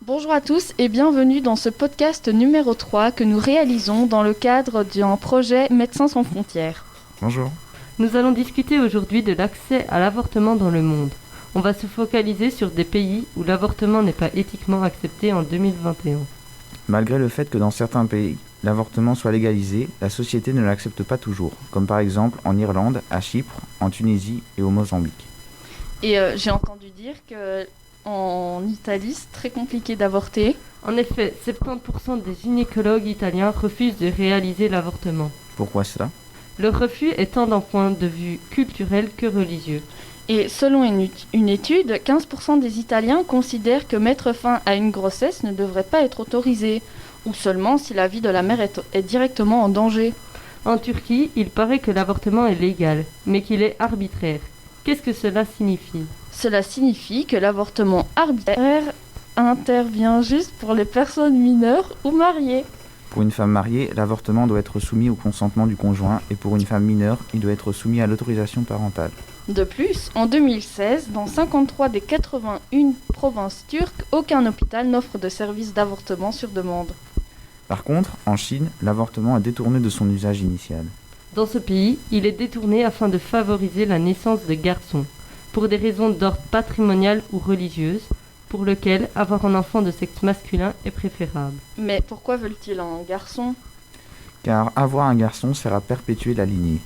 Bonjour à tous et bienvenue dans ce podcast numéro 3 que nous réalisons dans le cadre d'un projet Médecins sans frontières. Bonjour. Nous allons discuter aujourd'hui de l'accès à l'avortement dans le monde. On va se focaliser sur des pays où l'avortement n'est pas éthiquement accepté en 2021. Malgré le fait que dans certains pays, l'avortement soit légalisé, la société ne l'accepte pas toujours, comme par exemple en Irlande, à Chypre, en Tunisie et au Mozambique. Et j'ai entendu dire que en Italie, c'est très compliqué d'avorter. En effet, 70% des gynécologues italiens refusent de réaliser l'avortement. Pourquoi cela ? Le refus est tant d'un point de vue culturel que religieux. Et selon une étude, 15% des Italiens considèrent que mettre fin à une grossesse ne devrait pas être autorisé, ou seulement si la vie de la mère est directement en danger. En Turquie, il paraît que l'avortement est légal, mais qu'il est arbitraire. Qu'est-ce que cela signifie ? Cela signifie que l'avortement arbitraire intervient juste pour les personnes mineures ou mariées. Pour une femme mariée, l'avortement doit être soumis au consentement du conjoint et pour une femme mineure, il doit être soumis à l'autorisation parentale. De plus, en 2016, dans 53 des 81 provinces turques, aucun hôpital n'offre de service d'avortement sur demande. Par contre, en Chine, l'avortement est détourné de son usage initial. Dans ce pays, il est détourné afin de favoriser la naissance de garçons, pour des raisons d'ordre patrimonial ou religieuse, pour lequel avoir un enfant de sexe masculin est préférable. Mais pourquoi veulent-ils un garçon ? Car avoir un garçon sert à perpétuer la lignée.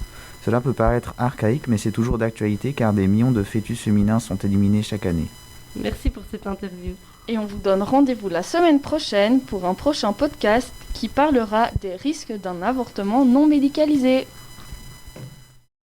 Cela peut paraître archaïque, mais c'est toujours d'actualité car des millions de fœtus féminins sont éliminés chaque année. Merci pour cette interview. Et on vous donne rendez-vous la semaine prochaine pour un prochain podcast qui parlera des risques d'un avortement non médicalisé.